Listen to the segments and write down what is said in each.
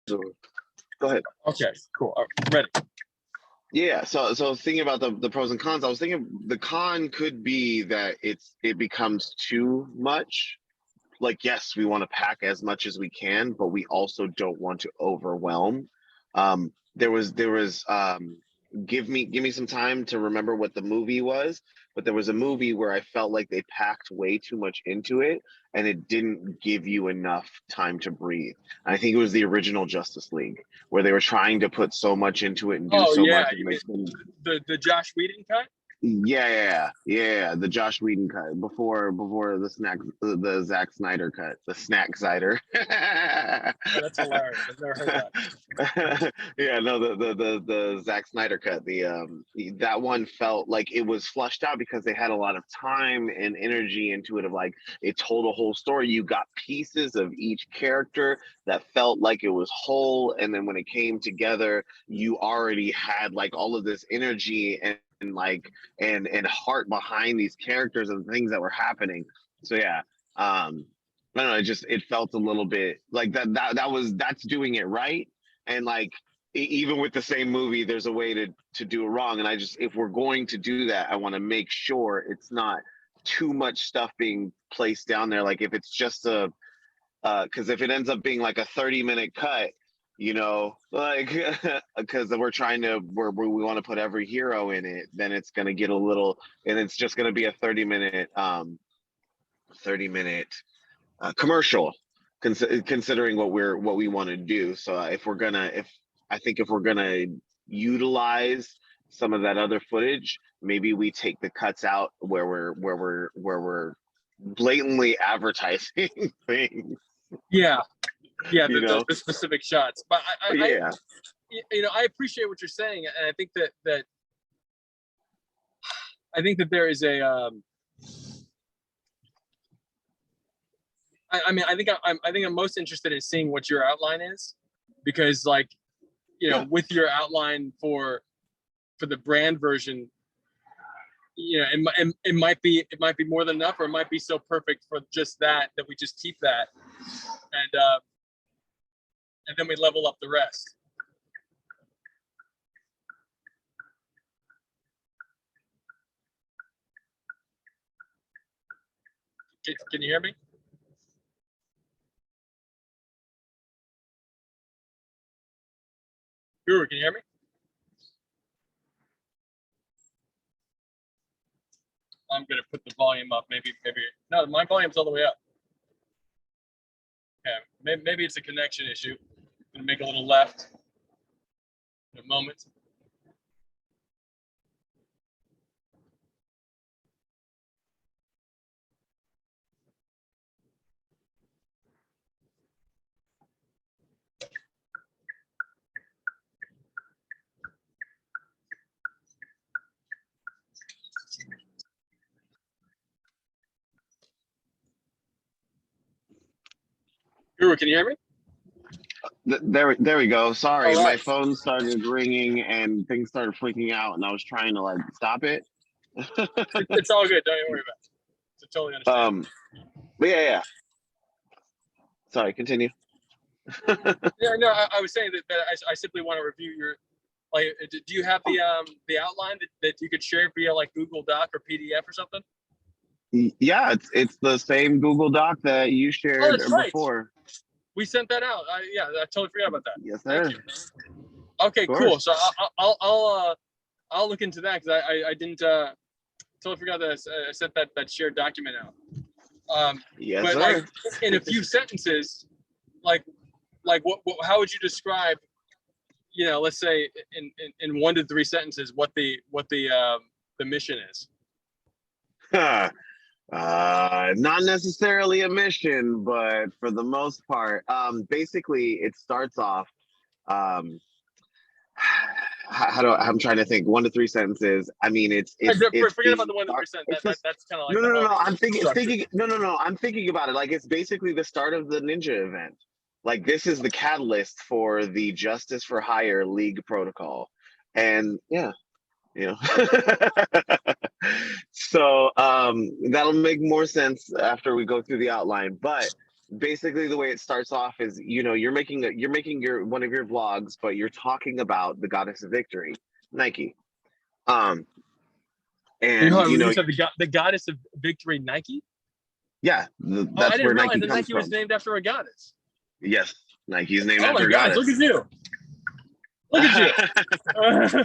Go ahead. Okay, cool. All right, ready. Yeah, so thinking about the pros and cons, I was thinking the con could be that it becomes too much. Like, yes, we want to pack as much as we can, but we also don't want to overwhelm. There was give me some time to remember what the movie was, but there was a movie where I felt like they packed way too much into it and it didn't give you enough time to breathe. And I think it was the original Justice League where they were trying to put so much into it and do Oh so yeah, much and you they mean couldn't. the Josh Whedon cut? Yeah. The Josh Whedon cut before the Zack Snyder cut, the Snack Zider. Oh, that's hilarious. I've never heard that. Yeah, no, the Zack Snyder cut. That one felt like it was flushed out because they had a lot of time and energy into it. Of like, it told a whole story. You got pieces of each character that felt like it was whole, and then when it came together, you already had like all of this energy and like and heart behind these characters and things that were happening. So yeah, I don't know. It felt a little bit like that's doing it right. And like even with the same movie, there's a way to do it wrong. And if we're going to do that, I want to make sure it's not too much stuff being placed down there. Like if it's just because if it ends up being like a 30-minute cut, like because we want to put every hero in it, then it's going to get a little, and it's just going to be a 30-minute commercial, considering what we want to do. So if we're gonna utilize some of that other footage, maybe we take the cuts out where we're blatantly advertising things. Yeah, yeah, You know, the specific shots. But yeah. I appreciate what you're saying, and I think that there is a. I think I'm most interested in seeing what your outline is, because like, with your outline for the brand version, it might be more than enough, or it might be so perfect for just that we just keep that, and then we level up the rest. Can you hear me? Guru, can you hear me? I'm gonna put the volume up. Maybe no, my volume's all the way up. Okay, maybe it's a connection issue. I'm gonna make a little left in a moment. Guru, can you hear me? There we go. Sorry, All right. my phone started ringing and things started freaking out, and I was trying to like stop it. It's all good. Don't worry about it. I totally understand. But yeah. Sorry, continue. Yeah, no, I was saying that I simply want to review your, like, do you have the outline that you could share via like Google Doc or PDF or something? Yeah, it's the same Google Doc that you shared before. Right. We sent that out. I totally forgot about that. Yes, sir. Thank you. Okay, cool. So I'll look into that, because I didn't totally forgot that I sent that shared document out. Yes, but sir. like in a few sentences, like what how would you describe, let's say in 1 to 3 sentences, what the mission is? Not necessarily a mission, but for the most part, basically it starts off. I'm trying to think. 1 to 3 sentences. I mean, forget about the 1 to 3 sentences. That's kind of like no. I'm thinking. No. I'm thinking about it. Like, it's basically the start of the ninja event. Like, this is the catalyst for the Justice for Hire League protocol, and yeah. So that'll make more sense after we go through the outline. But basically the way it starts off is, you know, you're making your one of your vlogs, but you're talking about the goddess of victory, Nike. And you You know, said the goddess of victory, Nike. yeah, Oh, I that's didn't where realize Nike that comes Nike was from. named after a goddess. Yes, Nike is named Oh my after a gosh! goddess. Look at you! Look at you!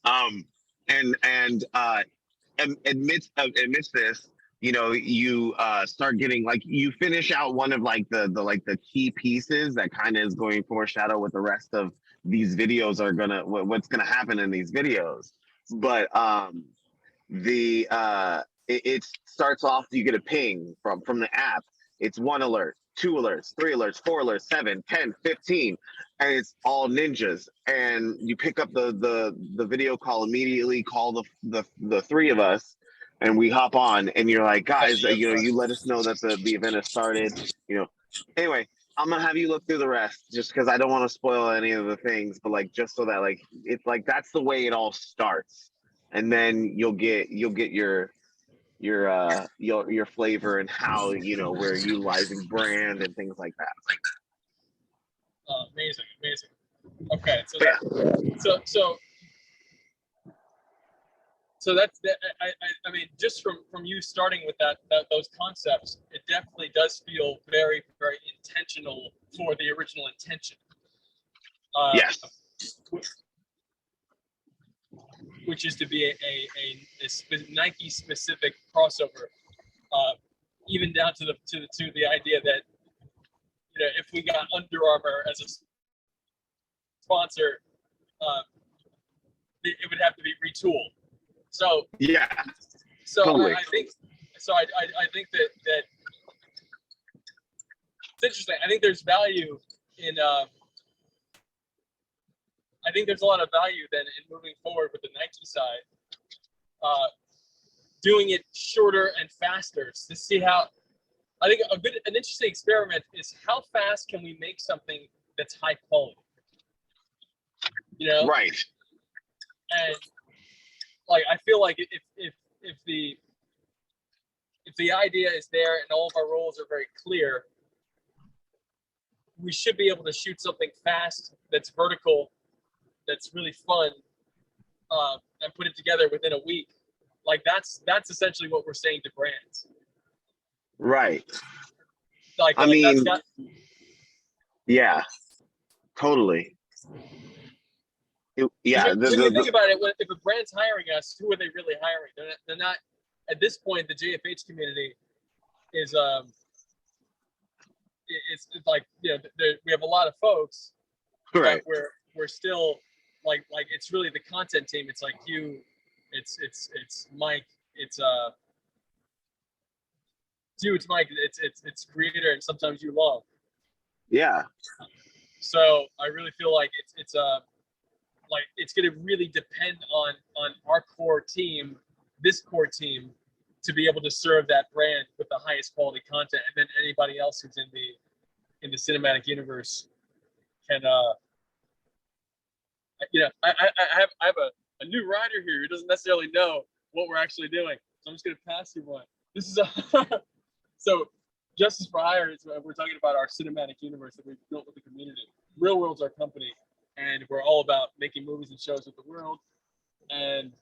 um, and amidst this, you know, you start getting like, you finish out one of like the key pieces that kind of is going to foreshadow what the rest of these videos are gonna, what's gonna happen in these videos. But it starts off, you get a ping from the app. It's 1 alert, 2 alerts, 3 alerts, 4 alerts, 7, 10, 15, and it's all ninjas. And you pick up the video call immediately, call the 3 of us, and we hop on, and you're like, guys, you know, you let us know that the event has started, you know. Anyway, I'm gonna have you look through the rest, just because I don't want to spoil any of the things, but like, just so that like, it's like, that's the way it all starts. And then you'll get your flavor and how, you know, we're utilizing brand and things like that. Oh, amazing, amazing. Okay, so But that, so that's that. I mean, just from you starting with those concepts, it definitely does feel very, very intentional for the original intention. yes, which is to be a Nike specific crossover, even down to the idea that, you know, if we got Under Armour as a sponsor, it would have to be retooled. So yeah, so totally. I think that it's interesting. I think there's value in. I think there's a lot of value then in moving forward with the Nike side, doing it shorter and faster to see how. I think an interesting experiment is how fast can we make something that's high quality, you know? Right. And like, I feel like if the idea is there and all of our roles are very clear, we should be able to shoot something fast that's vertical, that's really fun, and put it together within a week. Like that's essentially what we're saying to brands. Right. Like, I mean, that's yeah, totally. Yeah. When you think about it, if a brand's hiring us, who are they really hiring? They're not at this point. The JFH community is it's like, you know, we have a lot of folks, right. but we're still like it's really the content team. It's like you, it's Mike, it's Mike, it's creator, and sometimes you love. Yeah. So I really feel like it's like it's going to really depend on our core team, this core team, to be able to serve that brand with the highest quality content, and then anybody else who's in the cinematic universe can you know, I have a new writer here who doesn't necessarily know what we're actually doing, so I'm just going to pass you one. This is so Justice for Hire is, we're talking about our cinematic universe that we've built with the community. ReelwUrld's our company, and we're all about making movies and shows with the world. And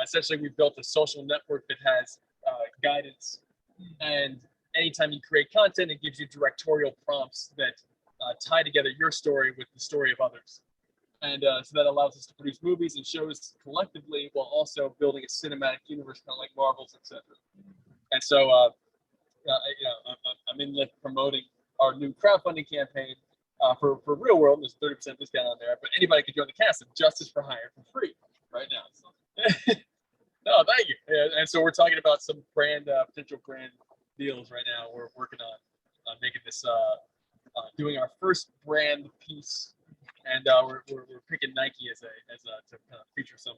essentially, we've built a social network that has guidance. And anytime you create content, it gives you directorial prompts that tie together your story with the story of others. And so that allows us to produce movies and shows collectively while also building a cinematic universe, kind of like Marvel's, etc. And so, you know, I'm in Lyft promoting our new crowdfunding campaign for ReelwUrld. There's 30% discount on there, but anybody can join the cast of Justice for Hire for free right now. So. No, thank you. Yeah, and so we're talking about some potential brand deals right now. We're working on making this, doing our first brand piece, and we're picking Nike as to kind of feature some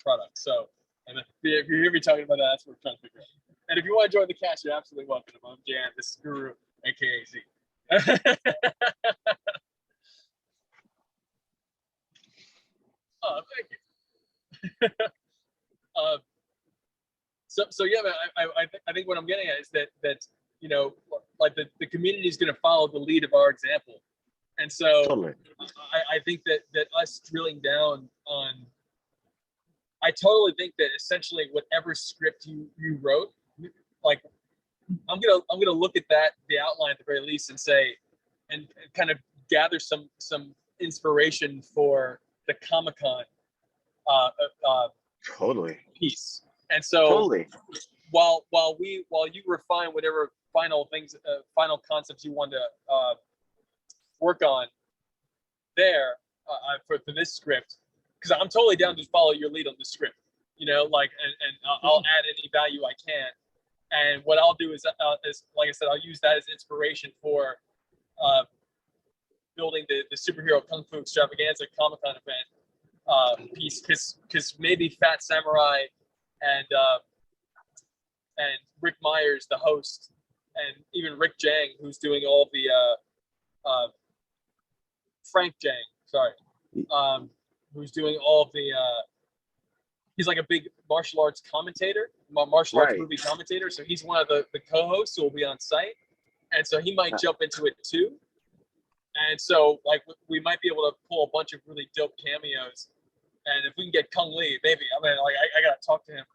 products. So, and if you hear me talking about that, that's what we're trying to figure out. And if you want to join the cast, you're absolutely welcome. I'm Jan. This is Guru, aka Z. Oh, thank you. So yeah, man, I think what I'm getting at is that you know, like the community is going to follow the lead of our example. And so Totally. I think that us drilling down on, I totally think that essentially whatever script you wrote, like I'm gonna look at that, the outline at the very least, and say, and kind of gather some inspiration for the Comic-Con Totally. piece. And so Totally. while you refine whatever final things, final concepts you want to work on there for this script, because I'm totally down to follow your lead on the script, you know, like, and I'll add any value I can. And what I'll do is like I said, I'll use that as inspiration for building the superhero Kung Fu Extravaganza Comic-Con event piece, because maybe Fat Samurai and Rick Myers, the host, and even Rick Jang, who's doing all the Frank Jang, sorry, who's doing all of the he's like a big martial arts commentator, martial arts movie commentator. So he's one of the co-hosts who will be on site. And so he might jump into it too. And so like we might be able to pull a bunch of really dope cameos. And if we can get Kung Lee, maybe, I mean, like I gotta talk to him.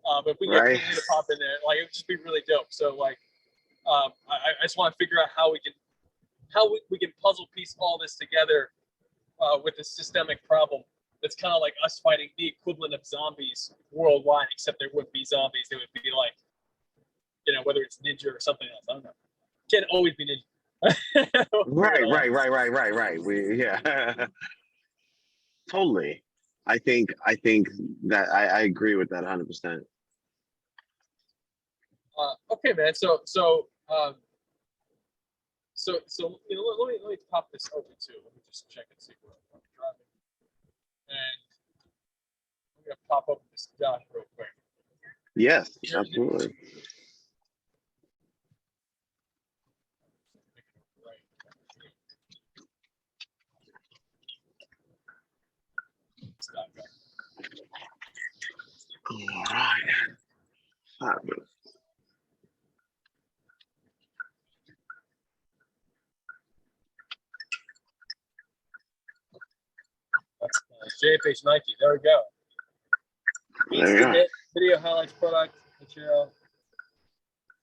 But if we can get Kung Lee to pop in there, like it would just be really dope. So like I just want to figure out how we can puzzle piece all this together with a systemic problem. It's kind of like us fighting the equivalent of zombies worldwide, except there wouldn't be zombies. They would be like, you know, whether it's ninja or something else. I don't know. Can't always be ninja. Right. Yeah. Totally. I think that I agree with that 100%. Okay, man. So you know, let me pop this open too. Let me just check and see where I'm driving. And I'm gonna pop up this doc real quick. Yes, absolutely. All right. Fabulous. JFH Nike. There we go. There we go. Video highlights product material.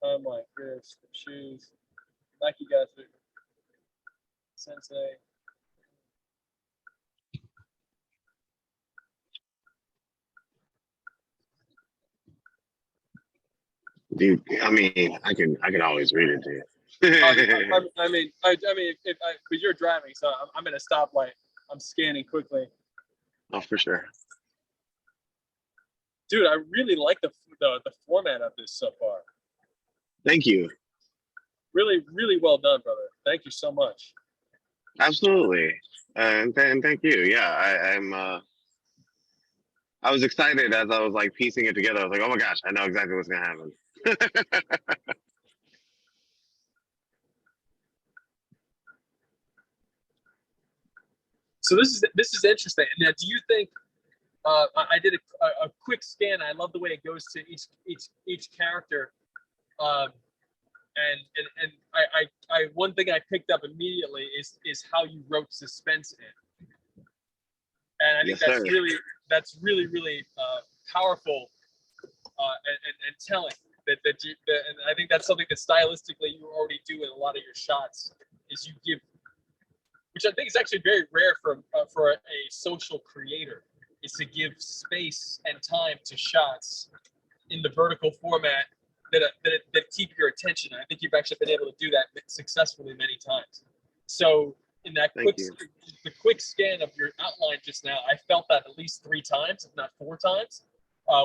Oh my goodness, shoes. Nike guys, Sensei. Dude, I mean, I can always read it to you. I mean, because you're driving, so I'm in a stoplight. I'm scanning quickly. Oh, for sure. Dude, I really like the format of this so far. Thank you. Really, really well done, brother. Thank you so much. Absolutely, and thank you. Yeah, I was excited as I was like piecing it together. I was like, oh my gosh, I know exactly what's gonna happen. So this is interesting. Now, do you think? I did a quick scan. I love the way it goes to each character. And I one thing I picked up immediately is how you wrote suspense in, and I think that's really powerful and telling. And I think that's something that stylistically you already do in a lot of your shots. Is you give, which I think is actually very rare for a social creator, is to give space and time to shots in the vertical format that keep your attention. I think you've actually been able to do that successfully many times. So in that the quick scan of your outline just now, I felt that at least 3 times, if not 4 times,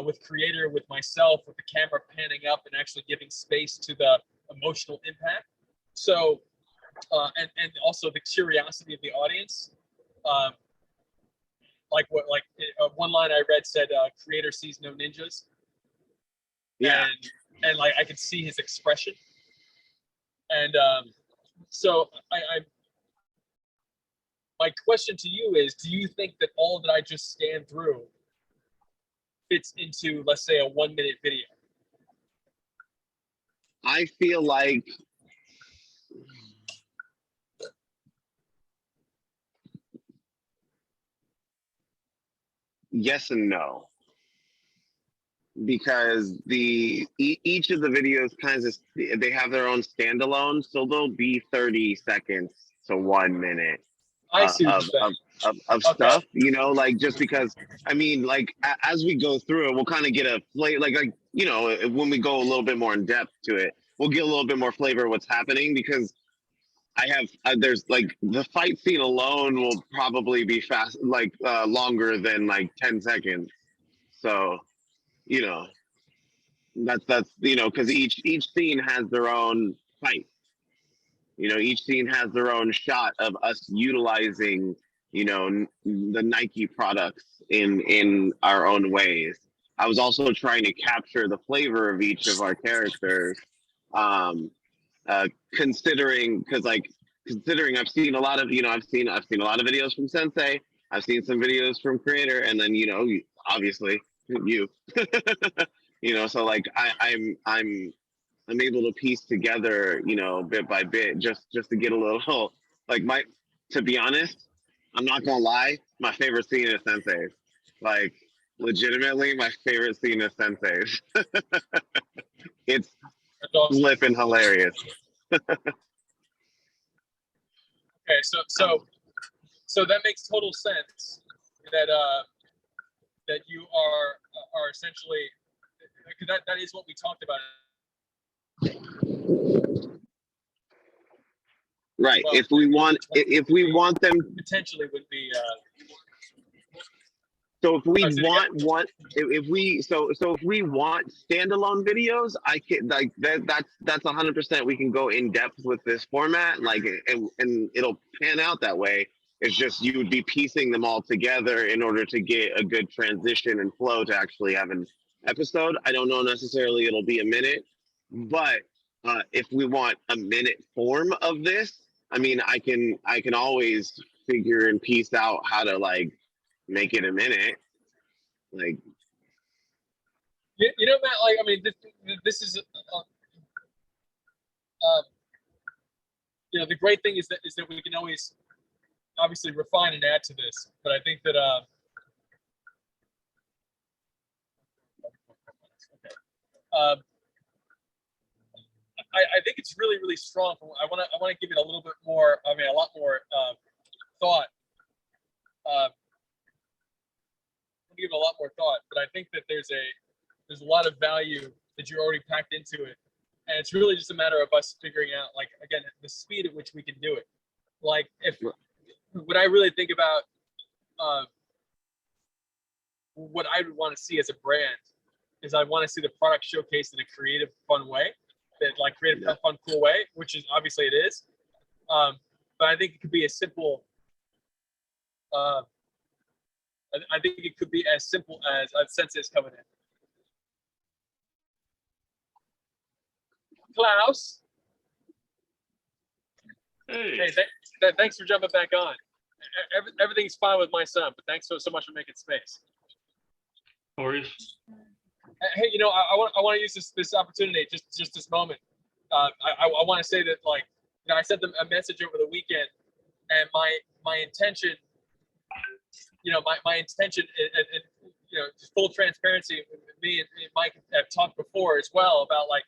with creator, with myself, with the camera panning up and actually giving space to the emotional impact. So and also the curiosity of the audience. Like one line I read said, "Creator sees no ninjas." Yeah. And like I could see his expression, and so my question to you is: do you think that all that I just scanned through fits into, let's say, a 1-minute video? I feel like yes and no, because each of the videos kind of, they have their own standalone, so they'll be 30 seconds to 1 minute I see what you're saying. of Okay. stuff, you know, like, just because, I mean, like, as we go through it, we'll kind of get a flavor, like, you know, when we go a little bit more in depth to it, we'll get a little bit more flavor of what's happening, because I have, there's like, the fight scene alone will probably be fast, like, longer than like 10 seconds. So, you know, that's, you know, because each scene has their own fight. You know, each scene has their own shot of us utilizing, you know, the Nike products in our own ways. I was also trying to capture the flavor of each of our characters, um, considering, because like, considering I've seen a lot of, you know, I've seen a lot of videos from Sensei. I've seen some videos from Creator, and then, you know, obviously you, you know, so like, I'm able to piece together, you know, bit by bit, just to get a little, like, to be honest, I'm not gonna lie, my favorite scene is Sensei's. Like, legitimately, my favorite scene is Sensei's. It's Awesome. flipping hilarious. Okay, so that makes total sense that that you are essentially, because that is what we talked about. Right. Well, if we want them, potentially would be. so if we Oh, say it want one, if we so if we want standalone videos, I can, like, that's 100%. We can go in depth with this format, like, and it'll pan out that way. It's just you would be piecing them all together in order to get a good transition and flow to actually have an episode. I don't know necessarily it'll be a minute, but if we want a minute form of this, I mean, I can always figure and piece out how to, like, make it a minute. Like, you know, Matt. Like, I mean, this is. You know, the great thing is that we can always obviously refine and add to this, but I think that I think it's really, really strong. I want to give it a little bit more. I mean, a lot more thought. Give it a lot more thought, but I think that there's a lot of value that you already packed into it, and it's really just a matter of us figuring out, like, again, the speed at which we can do it. Like, if what I really think about what I would want to see as a brand is I want to see the product showcased in a creative, fun way, that, like, creative, fun, cool way, which is obviously it is. But I think it could be as simple. I think it could be as simple as Sensei's coming in. Klaus. Hey, thanks for jumping back on. Everything's fine with my son, but thanks so much for making space. No worries. Hey, you know, I want to use this opportunity, just this moment. I want to say that, like, you know, I sent them a message over the weekend, and my intention, you know, my intention, and you know, just full transparency, me and Mike have talked before as well about, like,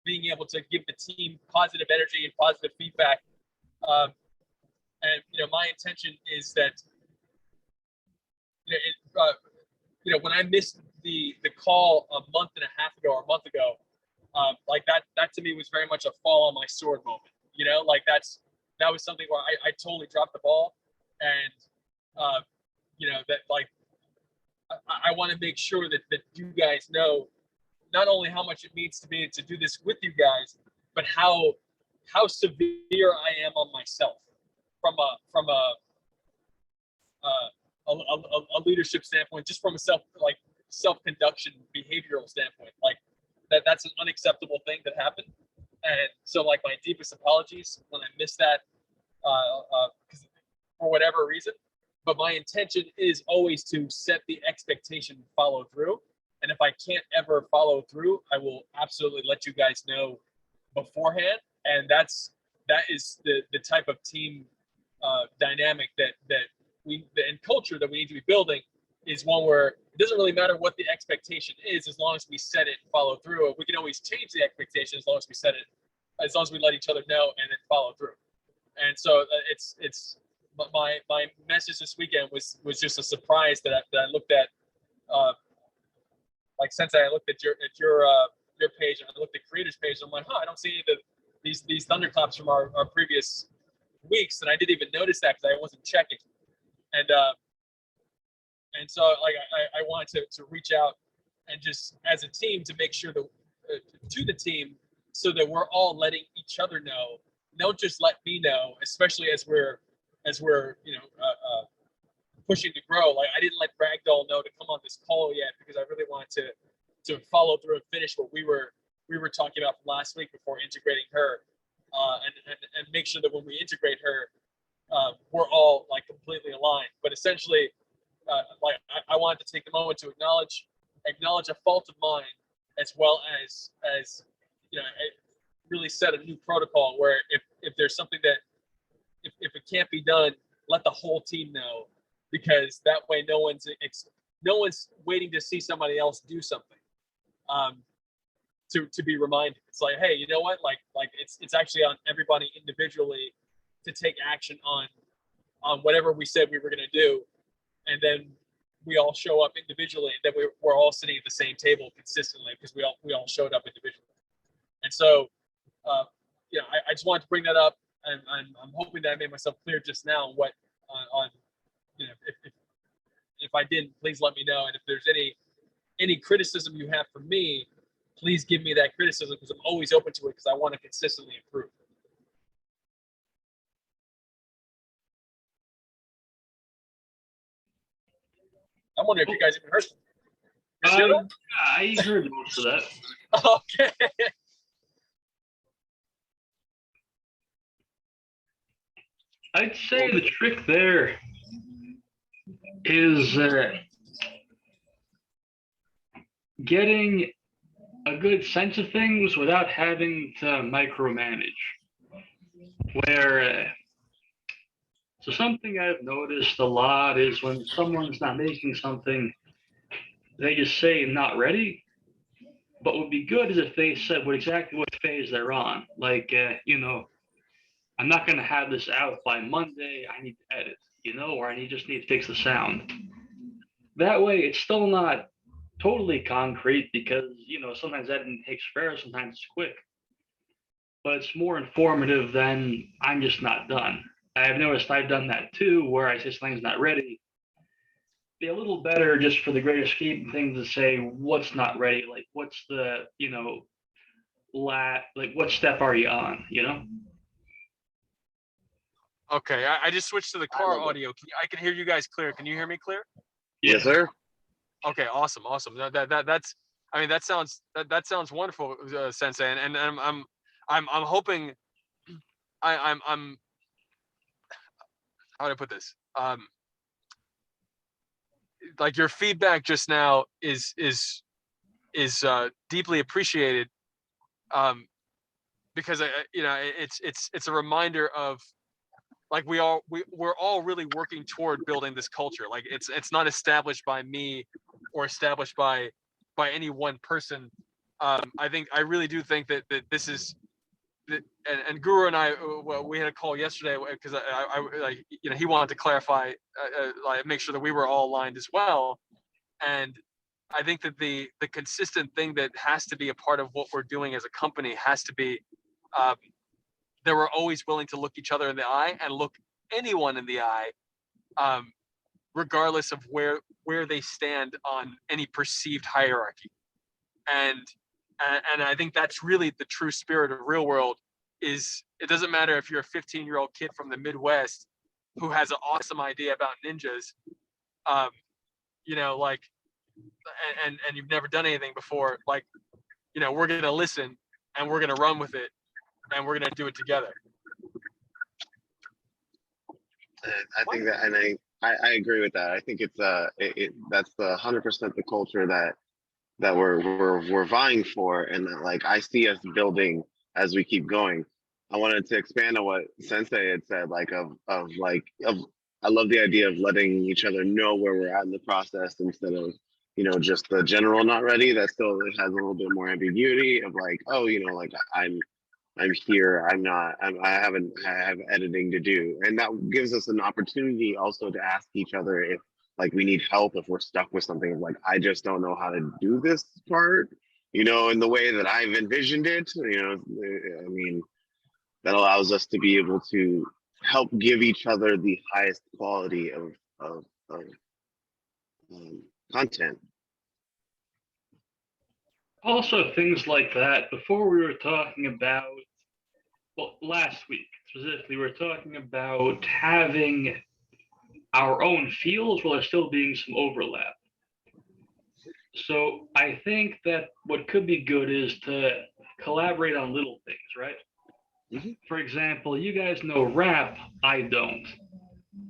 being able to give the team positive energy and positive feedback. And, you know, my intention is that, you know, when I missed the call a month and a half ago or a month ago, like, that to me was very much a fall on my sword moment. You know, like, that was something where I totally dropped the ball, and you know, that, like, I want to make sure that you guys know not only how much it means to me to do this with you guys, but how severe I am on myself from a leadership standpoint, just from a self-conduction behavioral standpoint. Like, that's an unacceptable thing that happened, and so, like, my deepest apologies when I missed that, for whatever reason. But my intention is always to set the expectation and follow through. And if I can't ever follow through, I will absolutely let you guys know beforehand. And that is the type of team dynamic that we, and culture that we need to be building. is one where it doesn't really matter what the expectation is as long as we set it and follow through. We can always change the expectation as long as we set it, as long as we let each other know and then follow through. And so it's my message this weekend was just a surprise that I looked at, like since I looked at your page and I looked at creators page, I'm like, I don't see any of these thunderclaps from our previous weeks, and I didn't even notice that because I wasn't checking. And so like I wanted to reach out and just as a team to make sure that to the team so that we're all letting each other know. Don't just let me know, especially as we're pushing to grow. Like I didn't let Ragdoll know to come on this call yet because I really wanted to follow through and finish what we were talking about last week before integrating her, and make sure that when we integrate her, we're all like completely aligned. But essentially, like I wanted to take the moment to acknowledge a fault of mine, as well as really set a new protocol where if there's something that if it can't be done, let the whole team know, because that way no one's waiting to see somebody else do something to be reminded. It's like, hey, you know what, like it's actually on everybody individually to take action on whatever we said we were going to do, and then we all show up individually, and then we're all sitting at the same table consistently because we all showed up individually. And so I just wanted to bring that up, and I'm hoping that I made myself clear just now what on if I didn't, please let me know. And if there's any criticism you have for me, please give me that criticism, because I'm always open to it, because I want to consistently improve. I'm wondering if you guys even heard them. I heard most of that. Okay. I'd say the trick there is getting a good sense of things without having to micromanage. So something I've noticed a lot is when someone's not making something, they just say not ready. But what would be good is if they said exactly what phase they're on. Like, I'm not going to have this out by Monday. I need to edit, or I just need to fix the sound. That way, it's still not totally concrete, because, sometimes editing takes forever, sometimes it's quick. But it's more informative than I'm just not done. I've noticed I've done that too, where I say something's not ready. Be a little better just for the greater scheme of things to say what's not ready, like what's the, like what step are you on, Okay, I just switched to the car audio. I can hear you guys clear. Can you hear me clear? Yes, sir. Okay, awesome. That's that sounds wonderful, Sensei. And I'm hoping I'm how would I put this? Like your feedback just now is deeply appreciated, because it's a reminder of, like, we're all really working toward building this culture. Like it's not established by me or established by any one person. I really do think that this is, and Guru and I, we had a call yesterday because I he wanted to clarify, like make sure that we were all aligned as well. And I think that the consistent thing that has to be a part of what we're doing as a company has to be that we're always willing to look each other in the eye and look anyone in the eye, regardless of where they stand on any perceived hierarchy. And I think that's really the true spirit of Real World. Is it doesn't matter if you're a 15-year-old kid from the Midwest who has an awesome idea about ninjas, like, and you've never done anything before, like, we're gonna listen and we're gonna run with it and we're gonna do it together. I think that, and I agree with that. I think it's that's the 100% the culture that we're vying for, and that, like, I see us building as we keep going. I wanted to expand on what Sensei had said, like of I love the idea of letting each other know where we're at in the process instead of, just the general not ready. That still has a little bit more ambiguity of like, oh, like I'm here. I'm not. I have editing to do, and that gives us an opportunity also to ask each other if like we need help, if we're stuck with something like I just don't know how to do this part, in the way that I've envisioned it. I mean, that allows us to be able to help give each other the highest quality of content. Also, things like that. Before we were talking about, well, last week specifically, we were talking about having our own feels while there still being some overlap. So I think that what could be good is to collaborate on little things, right? Mhm. For example, you guys know rap, I don't.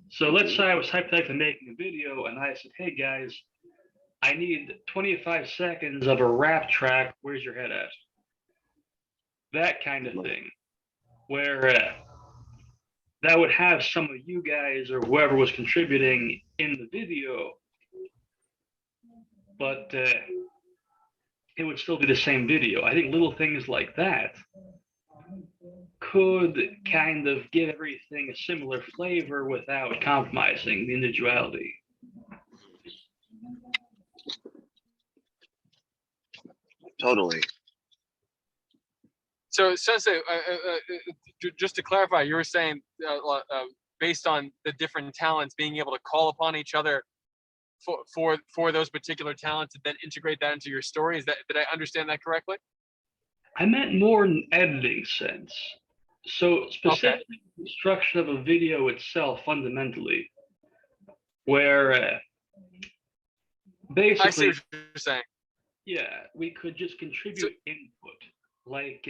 So let's say I was hypothetically making a video and I said, hey guys, I need 25 seconds of a rap track. Where's your head at? That kind of thing, where that would have some of you guys or whoever was contributing in the video, but it would still be the same video. I think little things like that could kind of give everything a similar flavor without compromising the individuality. Totally. So, Sensei, just to clarify, you were saying based on the different talents, being able to call upon each other for those particular talents and then integrate that into your story. Did I understand that correctly? I meant more in an editing sense. So specifically, Okay. the construction of a video itself, fundamentally, where basically, I see what you're saying. yeah, we could just contribute input. Like,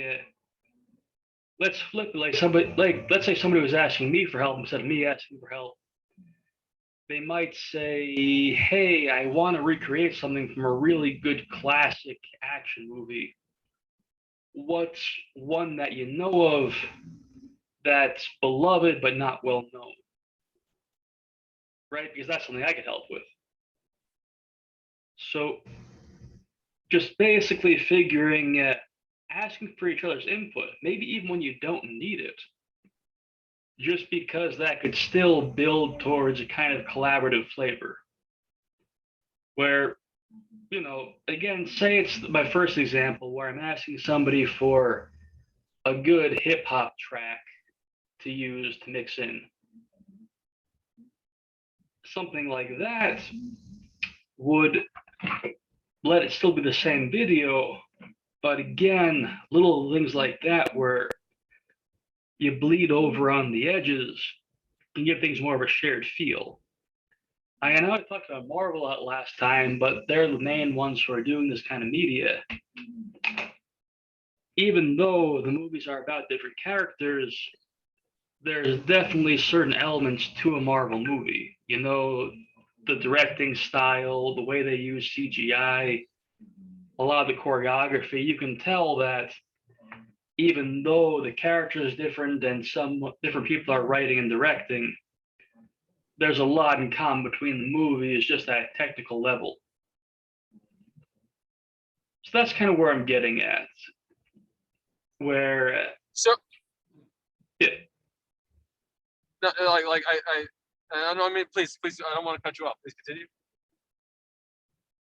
let's flip it. Let's say somebody was asking me for help instead of me asking for help. They might say, "Hey, I want to recreate something from a really good classic action movie. What's one that you know of that's beloved but not well known?" Right? Because that's something I could help with. So just basically figuring, asking for each other's input, maybe even when you don't need it, just because that could still build towards a kind of collaborative flavor. Where, again, say it's my first example where I'm asking somebody for a good hip hop track to use to mix in. Something like that would let it still be the same video, but again, little things like that where you bleed over on the edges and give things more of a shared feel. I know I talked about Marvel out last time, but they're the main ones who are doing this kind of media. Even though the movies are about different characters, there's definitely certain elements to a Marvel movie. The directing style, the way they use CGI, a lot of the choreography, you can tell that even though the character is different and some different people are writing and directing, there's a lot in common between the movies, just at technical level. So that's kind of where I'm getting at. Where So yeah. No, I don't mean, please, I don't want to cut you off. Please continue.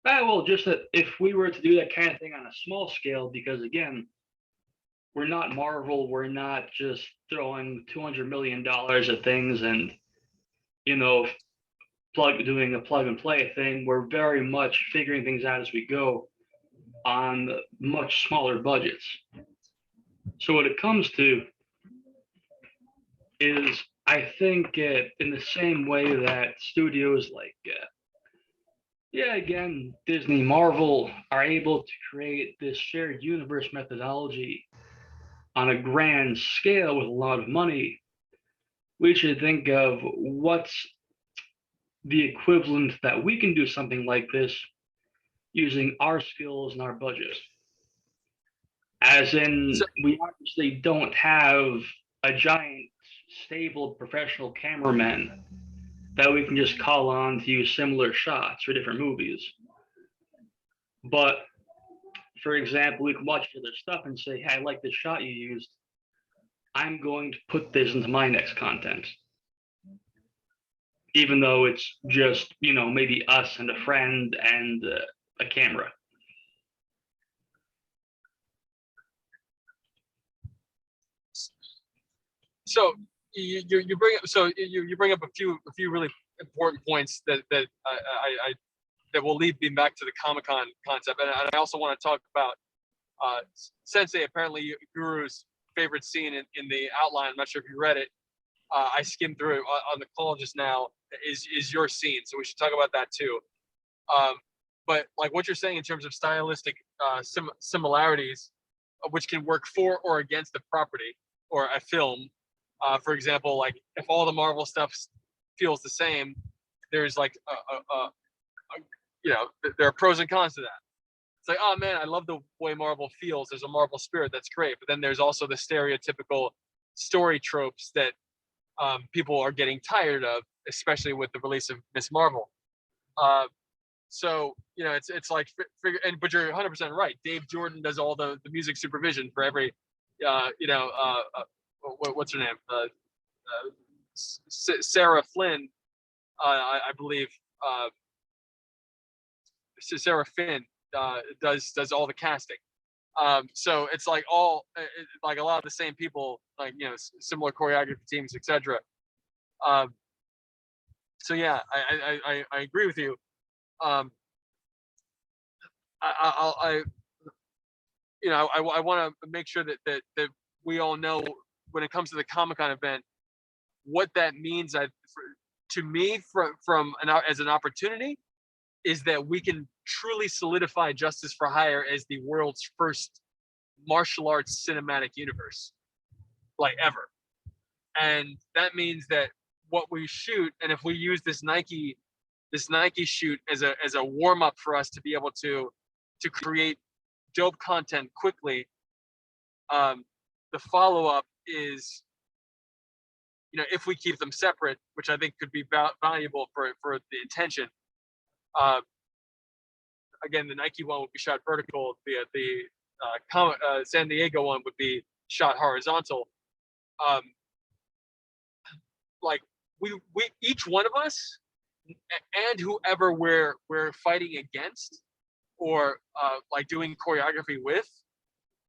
Well, just that if we were to do that kind of thing on a small scale, because again, we're not Marvel, we're not just throwing $200 million at things and, doing a plug and play thing. We're very much figuring things out as we go on much smaller budgets. So what it comes to is, I think, in the same way that studios like, again, Disney, Marvel are able to create this shared universe methodology on a grand scale with a lot of money, we should think of what's the equivalent that we can do something like this using our skills and our budget. As in, we obviously don't have a giant, stable professional cameraman that we can just call on to use similar shots for different movies. But for example, we can watch other stuff and say, hey, I like this shot you used. I'm going to put this into my next content. Even though it's just, maybe us and a friend and a camera. So you bring up a few really important points that that will lead me back to the Comic-Con concept, and I also want to talk about Sensei. Apparently, Guru's favorite scene in the outline. I'm not sure if you read it. I skimmed through it on the call just now. Is your scene? So we should talk about that too. But like what you're saying in terms of stylistic similarities, which can work for or against a property or a film. For example, like if all the Marvel stuff feels the same, there's like there are pros and cons to that. It's like, oh man, I love the way Marvel feels. There's a Marvel spirit, that's great. But then there's also the stereotypical story tropes that people are getting tired of, especially with the release of Miss Marvel. So it's like, but you're 100% right. Dave Jordan does all the music supervision for every, what's her name? Sarah Flynn, I believe. Sarah Finn does all the casting. So it's like like a lot of the same people, like similar choreography teams, etc. So yeah, I agree with you. I want to make sure that we all know when it comes to the Comic-Con event what that means. To me, from as an opportunity, is that we can truly solidify Justice for Hire as the world's first martial arts cinematic universe, like ever. And that means that what we shoot, and if we use this Nike shoot as a warm up for us to be able to create dope content quickly, the follow up is, if we keep them separate, which I think could be valuable for the intention. Again, the Nike one would be shot vertical. The San Diego one would be shot horizontal. Like we each one of us, and whoever we're fighting against, or like doing choreography with,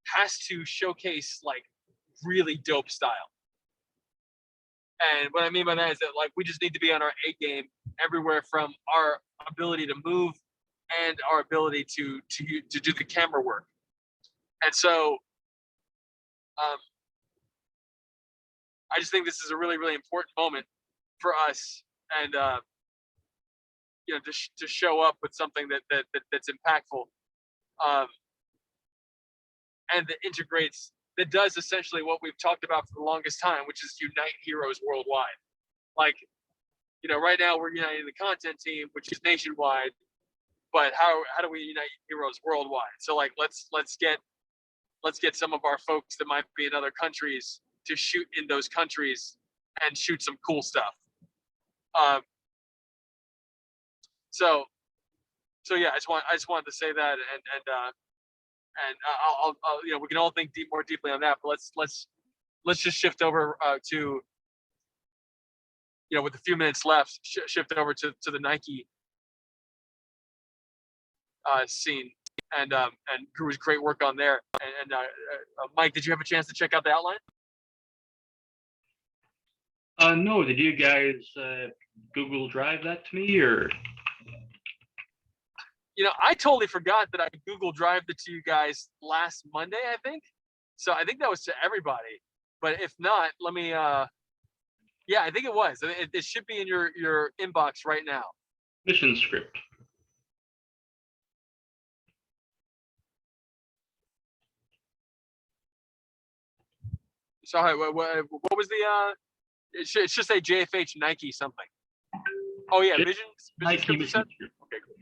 has to showcase like really dope style. And what I mean by that is that like we just need to be on our A game everywhere, from our ability to move and our ability to do the camera work. And so I just think this is a really, really important moment for us, and to show up with something that's impactful, and that integrates, that does essentially what we've talked about for the longest time, which is unite heroes worldwide. Like, right now we're uniting the content team, which is nationwide, but how do we unite heroes worldwide? So like let's get some of our folks that might be in other countries to shoot in those countries and shoot some cool stuff. So yeah, I just wanted to say that, and I'll we can all think more deeply on that, but let's just shift over to, with a few minutes left, shift over to the Nike scene, and Drew's great work on there. And Mike, did you have a chance to check out the outline? No, did you guys Google Drive that to me, or? I totally forgot that I Google Drived it to you guys last Monday, I think. So I think that was to everybody. But if not, let me. Yeah, I think it was. It should be in your inbox right now. Mission script. Sorry, what was the? It should say JFH Nike something. Oh yeah, Vision Nike script. mission script. Okay, cool.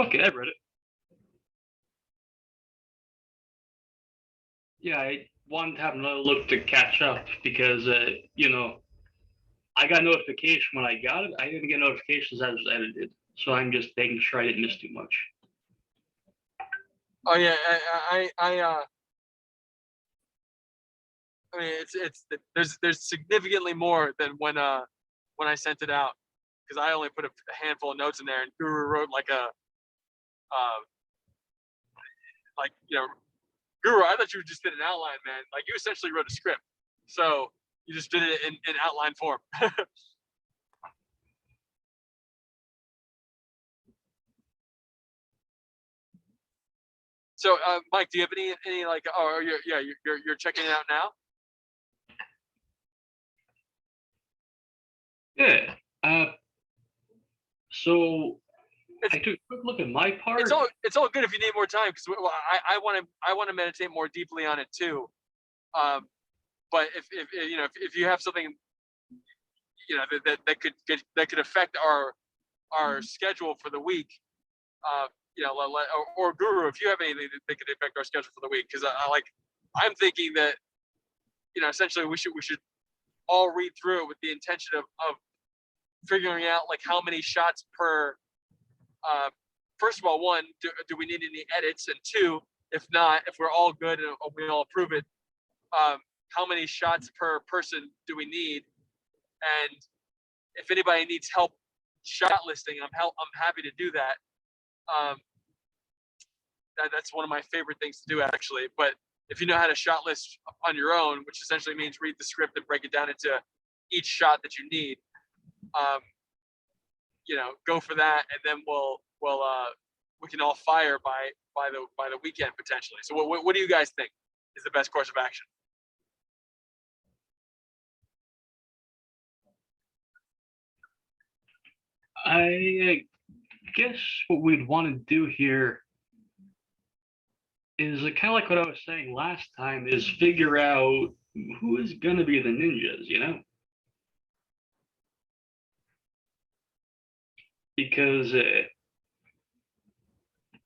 Okay, I read it. Yeah, I wanted to have another look to catch up because I got notification when I got it. I didn't get notifications as it was edited, so I'm just making sure I didn't miss too much. Oh yeah, I mean, there's significantly more than when I sent it out, because I only put a handful of notes in there, and Guru wrote like a like Guru. I thought you just did an outline, man. Like you essentially wrote a script, so you just did it in outline form. So, Mike, do you have any like? Oh, you're checking it out now. Yeah. So I took a quick look at my part. It's all good if you need more time, because I want to meditate more deeply on it too. But if you have something that could affect our schedule for the week, or Guru, if you have anything that could affect our schedule for the week, because I'm thinking that essentially we should all read through it with the intention of figuring out like how many shots per. First of all, one, do we need any edits, and two, if not, if we're all good and we all approve it, how many shots per person do we need? And if anybody needs help shot listing, I'm happy to do that. That's one of my favorite things to do, actually. But if you know how to shot list on your own, which essentially means read the script and break it down into each shot that you need, go for that, and then we can all fire by the weekend potentially. So what do you guys think is the best course of action? I guess what we'd want to do here is kind of like what I was saying last time, is figure out who is going to be the ninjas, because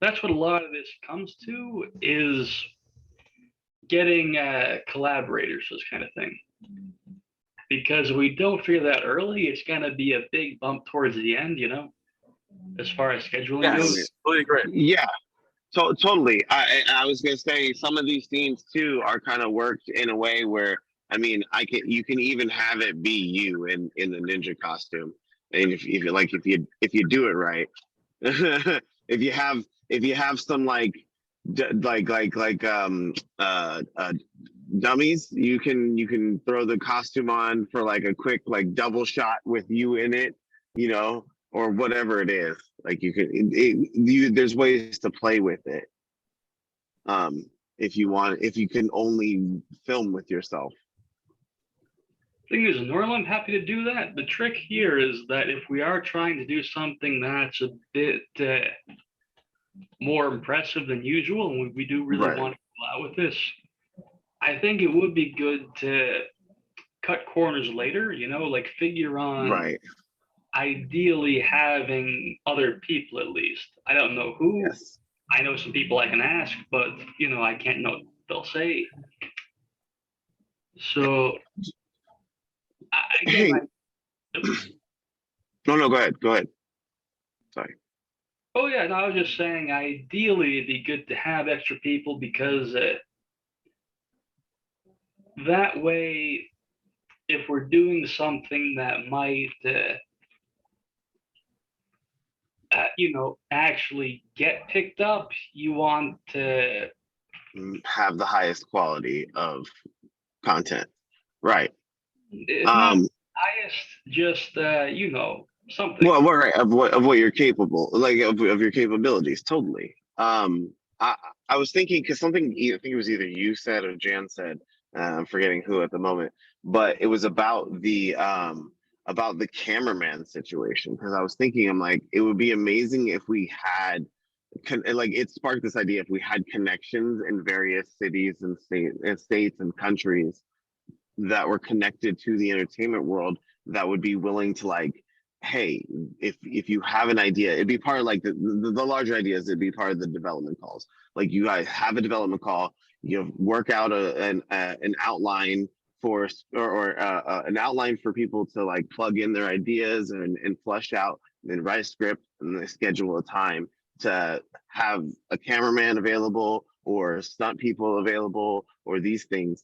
that's what a lot of this comes to, is getting collaborators, this kind of thing. Because if we don't figure that early, it's going to be a big bump towards the end, as far as scheduling goes. Totally great. Yeah. So totally. I was gonna say some of these themes too are kind of worked in a way where, I mean, you can even have it be you in the ninja costume, and if you do it right, if you have some dummies, you can throw the costume on for like a quick like double shot with you in it, or whatever it is. Like there's ways to play with it. If you can only film with yourself. Thing is, Norland, I'm happy to do that. The trick here is that if we are trying to do something that's a bit more impressive than usual, and we do really want to go out with this, I think it would be good to cut corners later, like figure on ideally having other people at least. I don't know who. Yes. I know some people I can ask, but I can't know what they'll say. So hey. No, go ahead. Sorry. Oh yeah, no, I was just saying ideally it'd be good to have extra people, because that way, if we're doing something that might actually get picked up, you want to have the highest quality of content, right? It's not highest, just something. Well, right, of what you're capable, like of your capabilities, totally. I was thinking, because something, I think it was either you said or Jan said, I'm forgetting who at the moment, but it was about the cameraman situation. Because I was thinking, I'm like, it would be amazing if we had it sparked this idea, if we had connections in various cities and states and countries that were connected to the entertainment world, that would be willing to hey, if you have an idea, it'd be part of the larger ideas, it'd be part of the development calls. Like, you guys have a development call, work out an outline for an outline for people to like plug in their ideas and flush out, and then write a script, and then schedule a time to have a cameraman available or stunt people available or these things.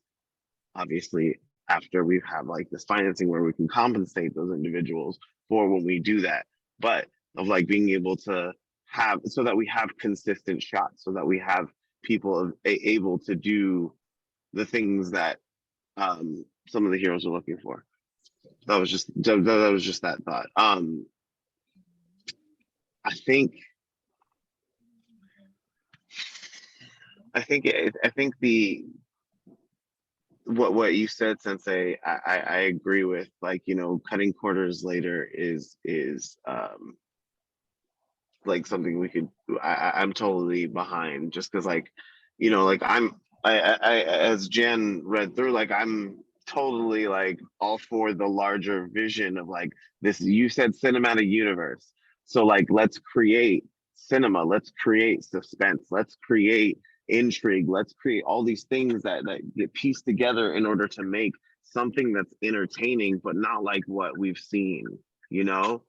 Obviously, after we have like this financing where we can compensate those individuals for when we do that, but of like being able to have, so that we have consistent shots, so that we have people able to do the things that some of the heroes are looking for. That was just that thought. I think the what you said, Sensei, I agree with. Like, you know, cutting quarters later is like something we could. I'm totally behind, just because, like, you know, like I as Jen read through, like I'm totally like all for the larger vision of like this. You said cinematic universe, so like let's create cinema, let's create suspense, let's create intrigue, let's create all these things that get pieced together in order to make something that's entertaining, but not like what we've seen, you know,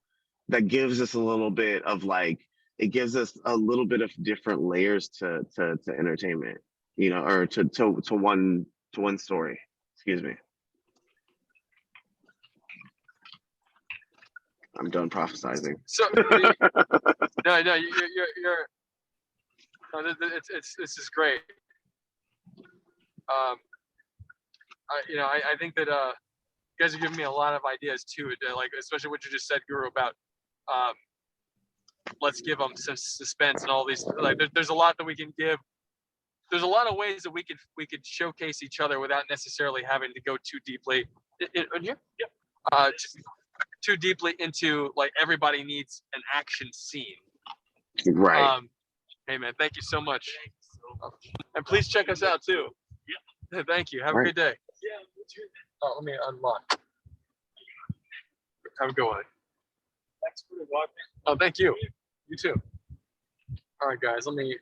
that gives us a little bit of like, it gives us a little bit of different layers to entertainment, you know, or to one story. Excuse me. I'm done prophesizing. So no, you're no, this is great. I think that you guys are giving me a lot of ideas too, like especially what you just said, Guru, about let's give them some suspense and all these. Like there's a lot that we can give. There's a lot of ways that we could showcase each other without necessarily having to go too deeply in here. Yeah. Too deeply into like everybody needs an action scene. Right. Hey man, thank you so much. And please check us out too. Yeah. Thank you. Have a good day. Yeah. Oh, let me unlock. Have a good one. Thanks for the walk. Oh, thank you. You too. All right, guys. I'm gonna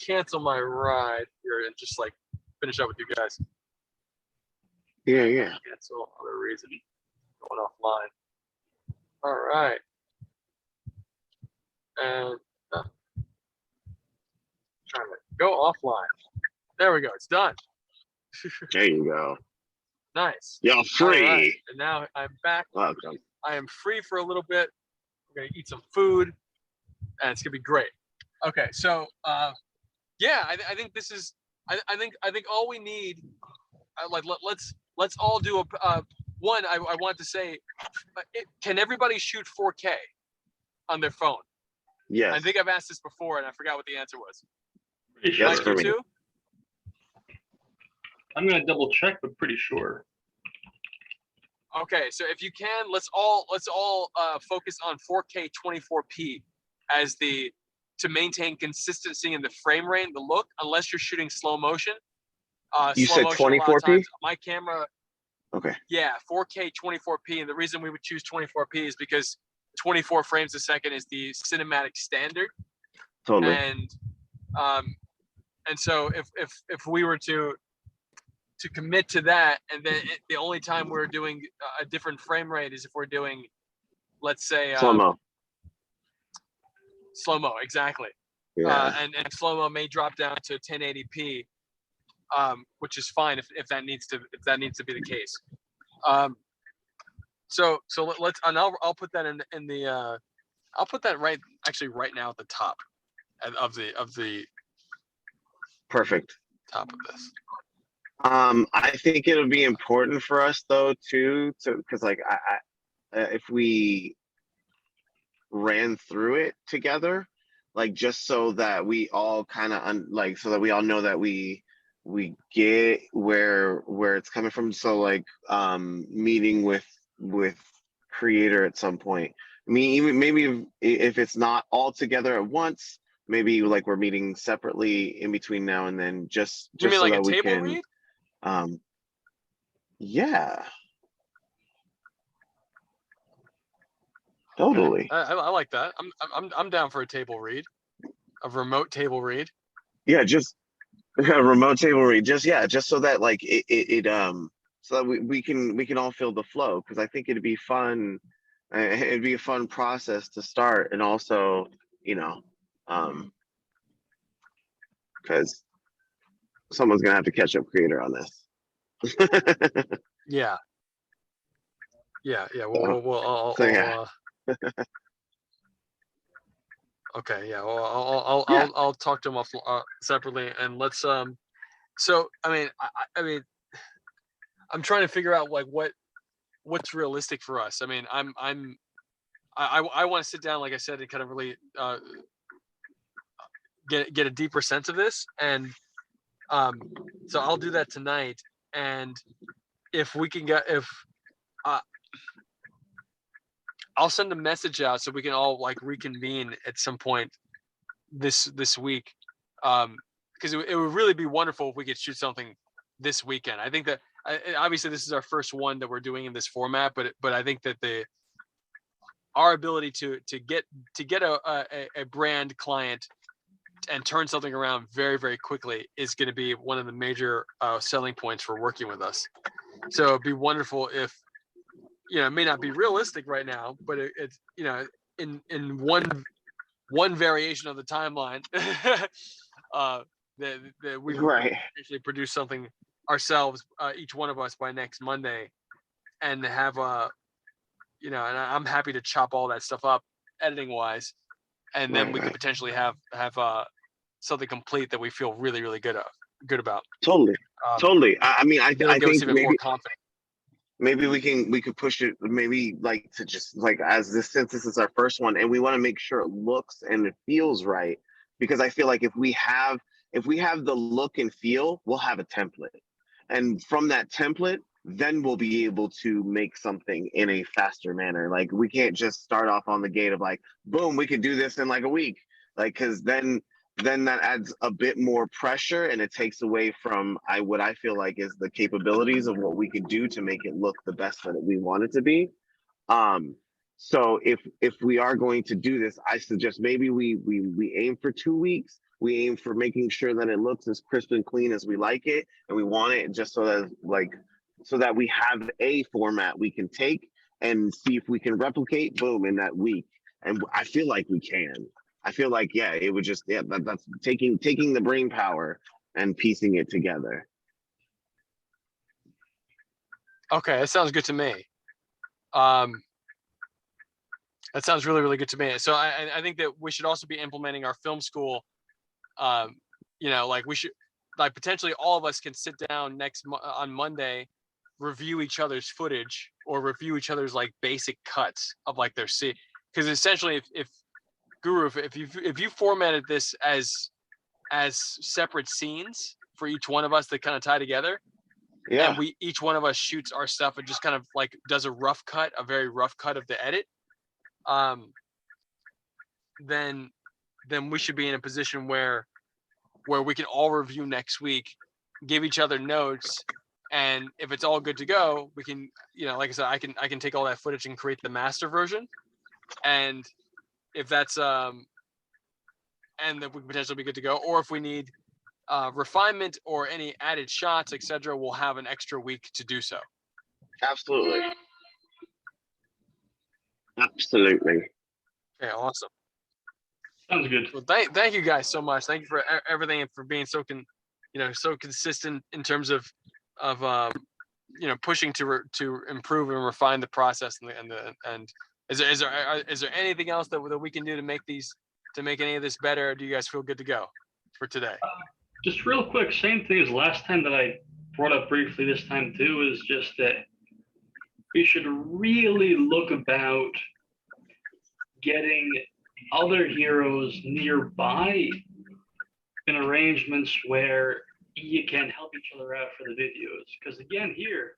cancel my ride here and just like finish up with you guys. Yeah. Cancel other reason. Going offline. All right. And trying to go offline. There we go. It's done. There you go. Nice. You're free. Right. And now I'm back. Welcome. I am free for a little bit. We're gonna eat some food, and it's gonna be great. Okay, so yeah, I think this is. I think all we need. Let's all do a one. I want to say, can everybody shoot 4K on their phone? Yes. I think I've asked this before, and I forgot what the answer was. Yes, for me. Too? I'm gonna double check, but pretty sure. Okay, so if you can, let's all focus on 4K 24p as to maintain consistency in the frame rate, the look, unless you're shooting slow motion. You slow said motion, 24p? My camera. Okay. Yeah, 4K 24p, and the reason we would choose 24p is because 24 frames a second is the cinematic standard. Totally. And so if we were to commit to that, and then the only time we're doing a different frame rate is if we're doing, let's say, slow-mo. Slow-mo, exactly. Yeah. And slow-mo may drop down to 1080p, which is fine if that needs to be the case. So let's, and I'll put that in the I'll put that right now at the top of the Perfect. top of this. I think it'll be important for us though too, because like if we ran through it together, like just so that we all kind of so that we all know that we get where it's coming from. So like meeting with creator at some point. I mean, even maybe if it's not all together at once, maybe like we're meeting separately in between now and then, just You mean so like that a we table can read? Yeah, totally. I like that. I'm down for a table read, a remote table read. Yeah, just Remote table read, just so that like so that we can all feel the flow, because I think it'd be fun. It'd be a fun process to start, and also, you know, because someone's gonna have to catch up creator on this. Yeah. Yeah. So, Well, so yeah, okay. Yeah. Well, I'll yeah, I'll talk to him off separately, and let's So I mean, I mean, I'm trying to figure out like what's realistic for us. I mean, I want to sit down, like I said, and kind of really get a deeper sense of this, and so I'll do that tonight. And if we can get if uh, I'll send a message out so we can all like reconvene at some point this week, because it would really be wonderful if we could shoot something this weekend. I think that obviously this is our first one that we're doing in this format, but I think that our ability to get a brand client and turn something around very, very quickly is going to be one of the major selling points for working with us. So it'd be wonderful if, it may not be realistic right now, but it's, in one variation of the timeline, that we would right. actually produce something ourselves, each one of us, by next Monday, and have and I'm happy to chop all that stuff up editing wise, and then we could Right. potentially have something complete that we feel really, really good about. Totally, totally. I mean, It'll I give us think even more confidence. maybe we could push it, maybe like to just like, as this, since this is our first one and we want to make sure it looks and it feels right, because I feel like if we have the look and feel, we'll have a template, and from that template then we'll be able to make something in a faster manner. Like, we can't just start off on the gate of like, boom, we could do this in like a week, like, because then that adds a bit more pressure, and it takes away from what I feel like is the capabilities of what we could do to make it look the best that we want it to be. Um, so if we are going to do this, I suggest maybe we aim for 2 weeks. We aim for making sure that it looks as crisp and clean as we like it, and we want it just so that we have a format we can take and see if we can replicate, boom, in that week. And I feel like we can. I feel like, yeah, it would just, yeah, that's taking the brain power and piecing it together. Okay, that sounds good to me. That sounds really, really good to me. So I think that we should also be implementing our film school. Like we should, like, potentially all of us can sit down on Monday, review each other's footage, or review each other's like basic cuts of like their scene. Because essentially, if Guru, if you formatted this as separate scenes for each one of us that kind of tie together, Yeah, and each one of us shoots our stuff and just kind of like does a very rough cut of the edit, then we should be in a position where we can all review next week, give each other notes, and if it's all good to go, we can, like I said, I can take all that footage and create the master version, and if that's and then we can potentially be good to go. Or if we need refinement or any added shots, etc., we'll have an extra week to do so. absolutely. Absolutely. Okay, awesome. Sounds good. Well, thank you guys so much. Thank you for everything and for being so so consistent in terms of pushing to improve and refine the process, and is there anything else that we can do to make any of this better? Or do you guys feel good to go for today? Just real quick, same thing as last time that I brought up briefly this time too, is just that we should really look about getting other heroes nearby in arrangements where you can help each other out for the videos. Because again, here,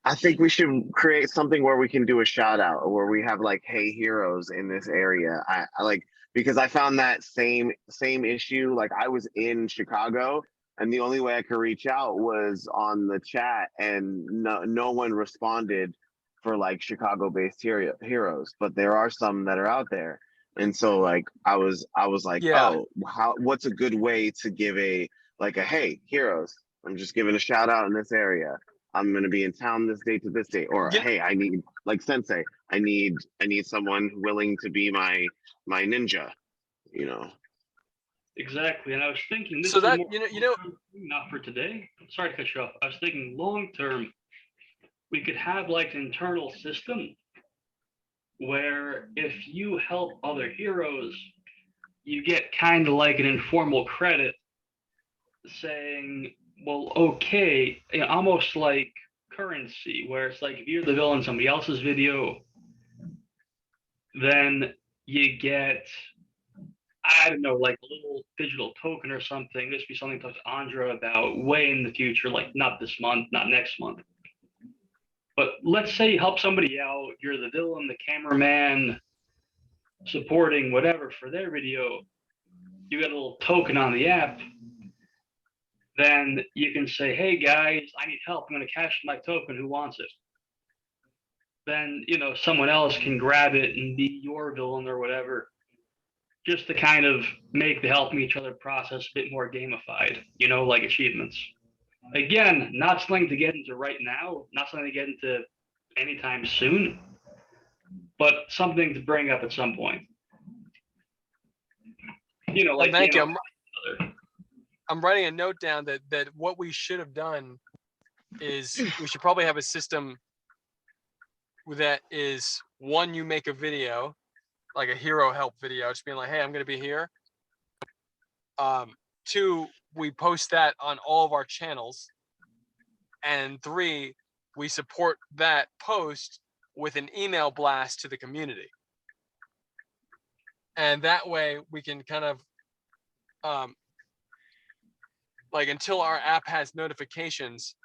I think we should create something where we can do a shout out, where we have like, hey, heroes in this area. I like, because I found that same issue. Like, I was in Chicago and the only way I could reach out was on the chat, and no one responded for like Chicago based heroes, but there are some that are out there. And so like I was like, Yeah. oh, what's a good way to give a hey, heroes, I'm just giving a shout out in this area. I'm gonna be in town this day to this day. Or You, hey, I need like sensei, I need someone willing to be my ninja, you know. Exactly. And I was thinking this so is that more you know not for today. Sorry to cut you off. I was thinking long term, we could have like an internal system where if you help other heroes, you get kind of like an informal credit saying, well, okay, you know, almost like currency, where it's like if you're the villain in somebody else's video, then you get, I don't know, like a little digital token or something. This would be something to talk to Andra about way in the future, like not this month, not next month. But let's say you help somebody out, you're the villain, the cameraman, supporting whatever for their video, you get a little token on the app, then you can say, hey guys, I need help. I'm going to cash my token. Who wants it? Then, you know, someone else can grab it and be your villain or whatever, just to kind of make the helping each other process a bit more gamified, you know, like achievements. Again, not something to get into right now, not something to get into anytime soon, but something to bring up at some point. You know, like thank you. I'm writing a note down that what we should have done is we should probably have a system that is, one, you make a video, like a hero help video, just being like, hey, I'm going to be here. Two, we post that on all of our channels. And three, we support that post with an email blast to the community. And that way we can kind of, like, until our app has notifications,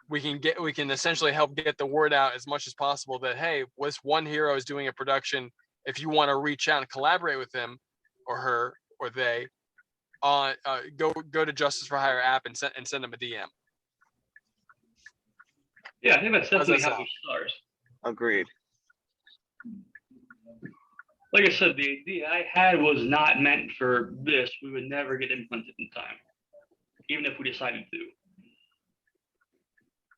we can essentially help get the word out as much as possible that, hey, this one hero is doing a production. If you want to reach out and collaborate with him or her or they, go to Justice for Hire app and send them a DM. Yeah, I think that's definitely how we start. Agreed. Like I said, the idea I had was not meant for this. We would never get implemented in time, even if we decided to.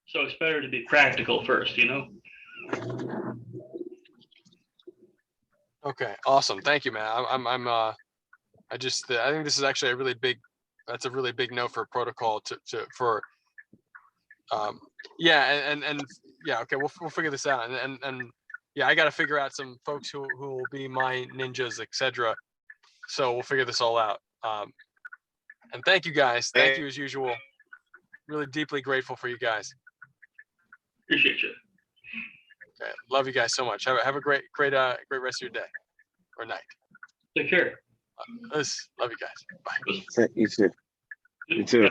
So it's better to be practical first, you know? Okay, awesome. Thank you, man. I think this is actually a really big no for protocol yeah, and yeah, okay, we'll figure this out. And yeah, I got to figure out some folks who will be my ninjas, etc. So we'll figure this all out. And thank you guys. Thank you as usual. Really deeply grateful for you guys. Appreciate you. Okay, love you guys so much. Have a great rest of your day or night. Take care. Love you guys. Bye. You too. You too.